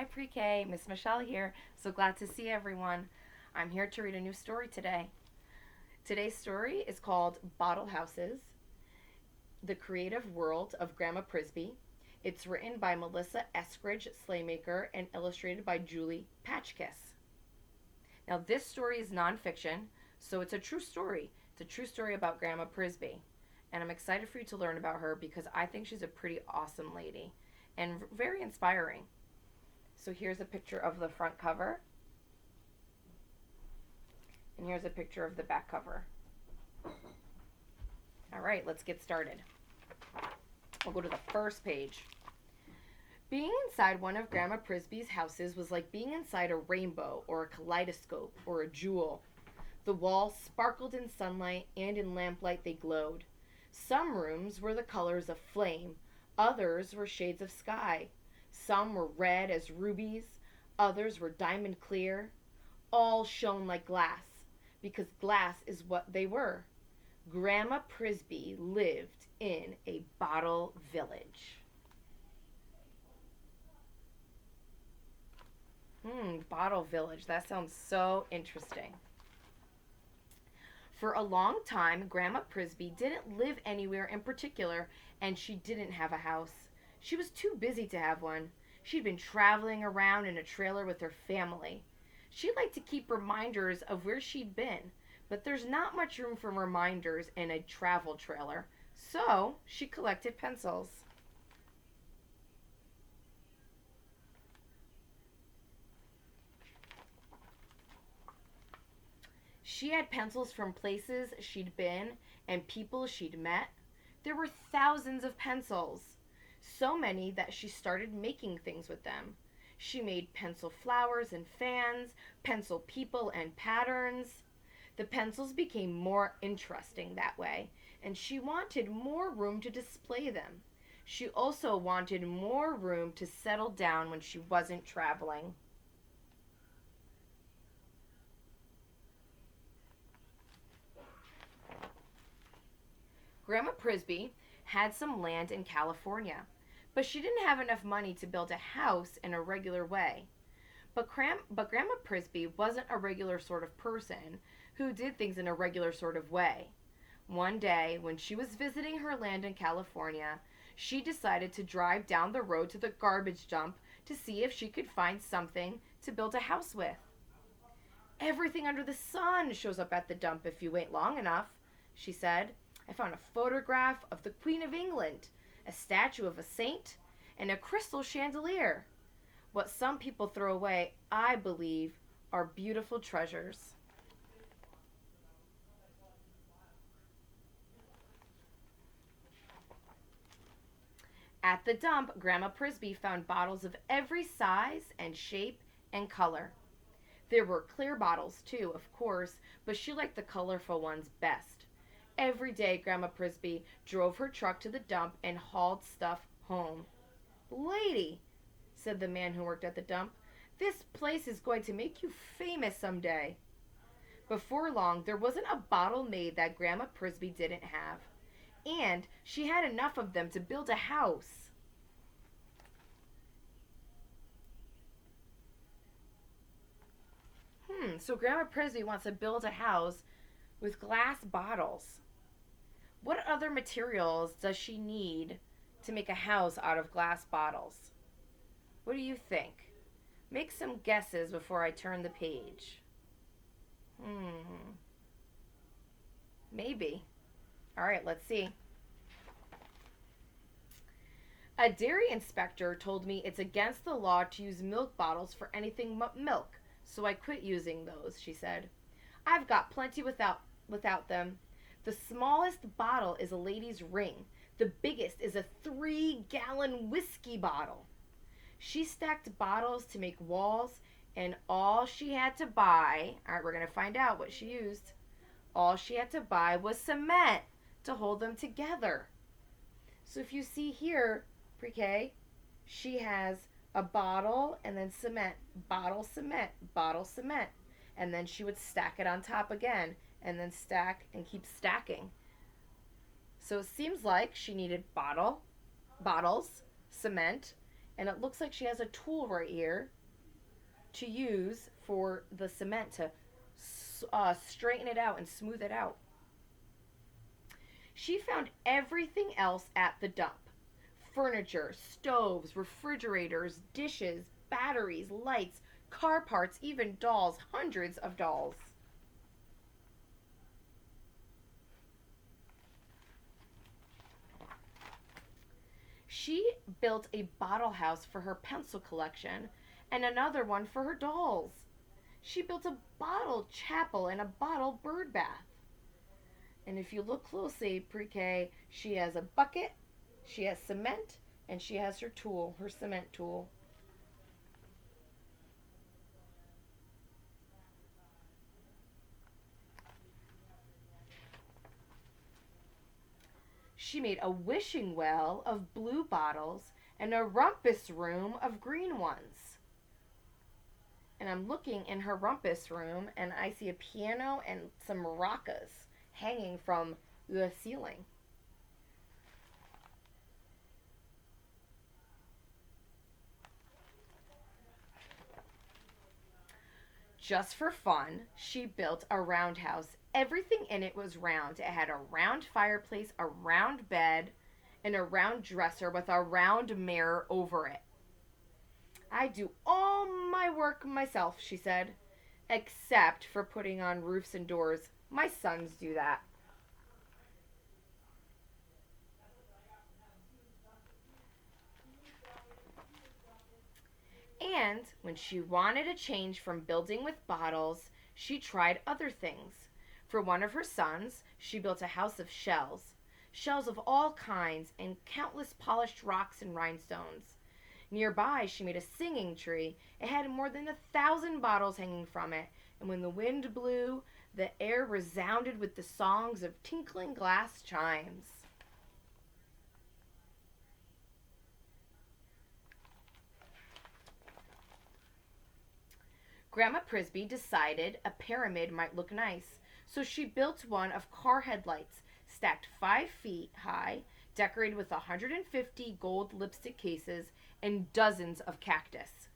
Hi Pre-K, Miss Michelle here. So glad to see everyone. I'm here to read a new story today. Today's story is called Bottle Houses, The Creative World of Grandma Prisby. It's written by Melissa Eskridge Slaymaker and illustrated by Julie Patchkiss. Now, this story is nonfiction, so it's a true story. It's a true story about Grandma Prisby. And I'm excited for you to learn about her because I think she's a pretty awesome lady and very inspiring. So here's a picture of the front cover. And here's a picture of the back cover. All right, let's get started. We'll go to the first page. Being inside one of Grandma Prisby's houses was like being inside a rainbow or a kaleidoscope or a jewel. The walls sparkled in sunlight and in lamplight they glowed. Some rooms were the colors of flame, others were shades of sky. Some were red as rubies, others were diamond clear. All shone like glass, because glass is what they were. Grandma Prisby lived in a bottle village. Bottle village. That sounds so interesting. For a long time, Grandma Prisby didn't live anywhere in particular, and she didn't have a house. She was too busy to have one. She'd been traveling around in a trailer with her family. She liked to keep reminders of where she'd been, but there's not much room for reminders in a travel trailer, so she collected pencils. She had pencils from places she'd been and people she'd met. There were thousands of pencils, so many that she started making things with them. She made pencil flowers and fans, pencil people and patterns. The pencils became more interesting that way, and she wanted more room to display them. She also wanted more room to settle down when she wasn't traveling. Grandma Prisby had some land in California, but she didn't have enough money to build a house in a regular way. But Grandma Prisby wasn't a regular sort of person who did things in a regular sort of way. One day, when she was visiting her land in California, she decided to drive down the road to the garbage dump to see if she could find something to build a house with. Everything under the sun shows up at the dump if you wait long enough, she said. I found a photograph of the Queen of England, a statue of a saint, and a crystal chandelier. What some people throw away, I believe, are beautiful treasures. At the dump, Grandma Prisby found bottles of every size and shape and color. There were clear bottles too, of course, but she liked the colorful ones best. Every day, Grandma Prisby drove her truck to the dump and hauled stuff home. Lady, said the man who worked at the dump, this place is going to make you famous someday. Before long, there wasn't a bottle made that Grandma Prisby didn't have. And she had enough of them to build a house. So Grandma Prisby wants to build a house with glass bottles. What other materials does she need to make a house out of glass bottles? What do you think? Make some guesses before I turn the page. Maybe. All right, let's see. A dairy inspector told me it's against the law to use milk bottles for anything but milk, so I quit using those, she said. I've got plenty without them. The smallest bottle is a lady's ring. The biggest is a 3-gallon whiskey bottle. She stacked bottles to make walls, and all she had to buy, all right, we're going to find out what she used. All she had to buy was cement to hold them together. So if you see here, Pre-K, she has a bottle and then cement, bottle, cement. And then she would stack it on top again and then stack and keep stacking. So it seems like she needed bottles, cement, And it looks like she has a tool right here to use for the cement to straighten it out and smooth it out. She found everything else at the dump: furniture, stoves, refrigerators, dishes, batteries, lights, car parts, even dolls, hundreds of dolls. She built a bottle house for her pencil collection and another one for her dolls. She built a bottle chapel and a bottle bird bath. And if you look closely, Pre-K, she has a bucket, she has cement, and she has her tool, her cement tool. She made a wishing well of blue bottles and a rumpus room of green ones. And I'm looking in her rumpus room and I see a piano and some maracas hanging from the ceiling. Just for fun, she built a roundhouse. Everything in it was round. It had a round fireplace, a round bed, and a round dresser with a round mirror over it. I do all my work myself, she said, except for putting on roofs and doors. My sons do that. And when she wanted a change from building with bottles, she tried other things. For one of her sons, she built a house of shells. Shells of all kinds and countless polished rocks and rhinestones. Nearby, she made a singing tree. It had more than 1,000 bottles hanging from it, and when the wind blew, the air resounded with the songs of tinkling glass chimes. Grandma Prisby decided a pyramid might look nice, so she built one of car headlights, stacked 5 feet high, decorated with 150 gold lipstick cases and dozens of cactus.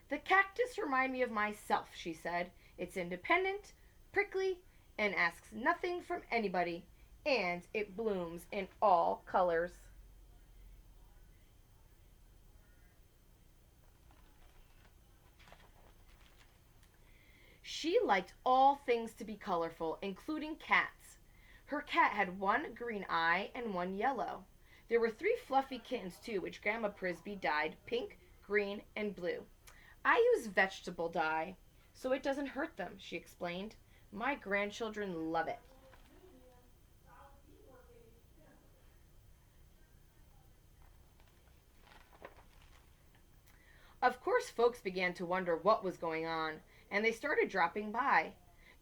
The cactus remind me of myself, she said. It's independent, prickly, and asks nothing from anybody, and it blooms in all colors. She liked all things to be colorful, including cats. Her cat had one green eye and one yellow. There were 3 fluffy kittens, too, which Grandma Prisby dyed pink, green, and blue. I use vegetable dye, so it doesn't hurt them, she explained. My grandchildren love it. Of course, folks began to wonder what was going on, and they started dropping by.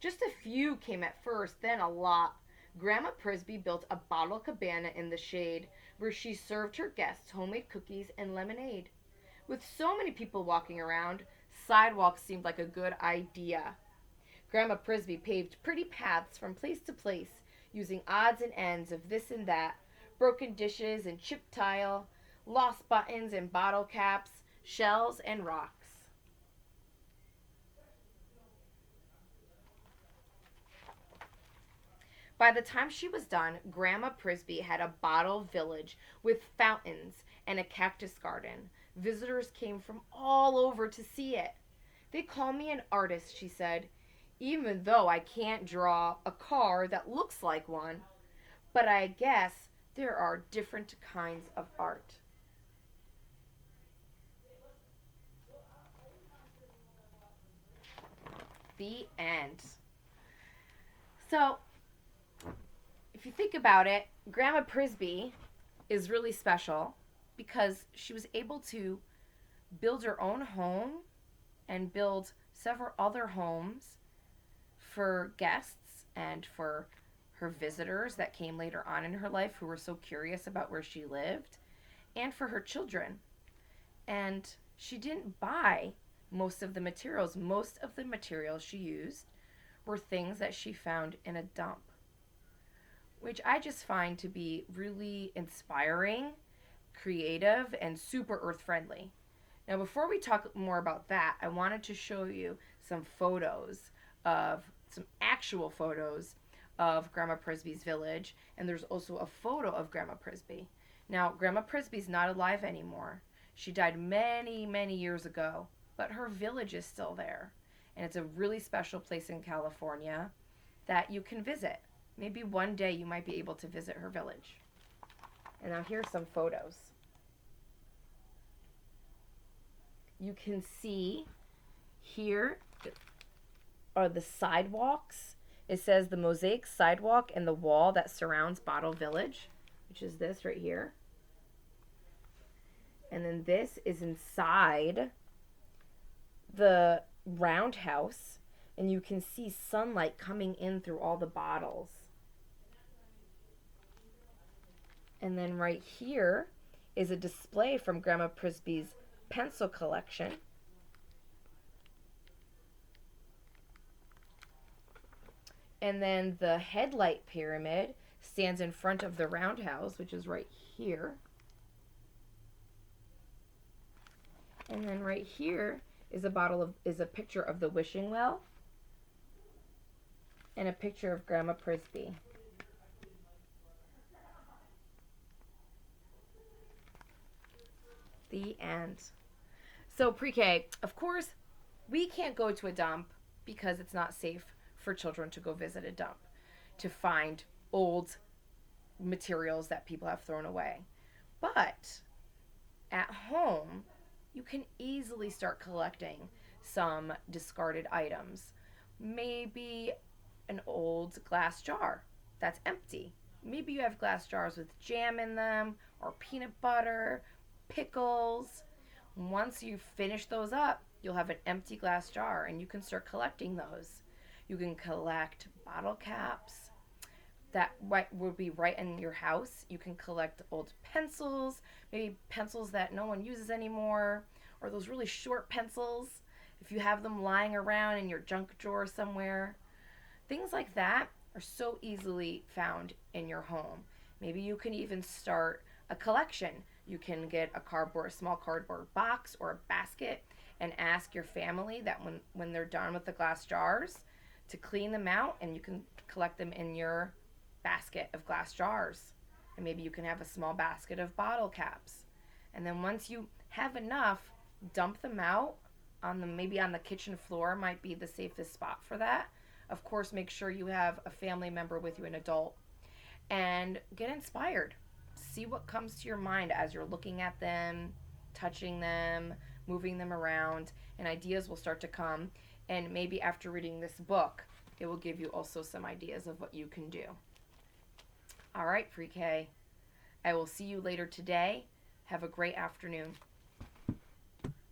Just a few came at first, then a lot. Grandma Prisby built a bottle cabana in the shade where she served her guests homemade cookies and lemonade. With so many people walking around, sidewalks seemed like a good idea. Grandma Prisby paved pretty paths from place to place, using odds and ends of this and that: broken dishes and chipped tile, lost buttons and bottle caps, shells and rocks. By the time she was done, Grandma Prisby had a bottle village with fountains and a cactus garden. Visitors came from all over to see it. They call me an artist, she said, even though I can't draw a car that looks like one. But I guess there are different kinds of art. The end. So, if you think about it, Grandma Prisby is really special because she was able to build her own home and build several other homes for guests and for her visitors that came later on in her life who were so curious about where she lived, and for her children. And she didn't buy most of the materials. Most of the materials she used were things that she found in a dump, which I just find to be really inspiring creative and super earth friendly. Now, before we talk more about that, I wanted to show you some photos some actual photos of Grandma Prisby's village, and there's also a photo of Grandma Prisby. Now, Grandma Prisby's not alive anymore. She died many, many years ago, but her village is still there. And it's a really special place in California that you can visit. Maybe one day you might be able to visit her village. And now here's some photos. You can see here are the sidewalks. It says the mosaic sidewalk and the wall that surrounds Bottle Village, which is this right here. And then this is inside the roundhouse, and you can see sunlight coming in through all the bottles. And then right here is a display from Grandma Prisby's pencil collection. And then the headlight pyramid stands in front of the roundhouse, which is right here. And then right here is a picture of the wishing well and a picture of Grandma Prisby. The end. So pre-K, of course, we can't go to a dump because it's not safe for children to go visit a dump to find old materials that people have thrown away. But at home, you can easily start collecting some discarded items. Maybe an old glass jar that's empty. Maybe you have glass jars with jam in them or peanut butter, pickles. Once you finish those up, you'll have an empty glass jar and you can start collecting those. You can collect bottle caps that will be right in your house. You can collect old pencils, maybe pencils that no one uses anymore, or those really short pencils if you have them lying around in your junk drawer somewhere. Things like that are so easily found in your home. Maybe you can even start a collection. You can get a small cardboard box or a basket and ask your family that when they're done with the glass jars to clean them out, and you can collect them in your basket of glass jars. And maybe you can have a small basket of bottle caps. And then once you have enough, dump them out maybe on the kitchen floor might be the safest spot for that. Of course, make sure you have a family member with you, an adult, and get inspired. See what comes to your mind as you're looking at them, touching them, moving them around, and ideas will start to come. And maybe after reading this book, it will give you also some ideas of what you can do. All right, pre-K. I will see you later today. Have a great afternoon.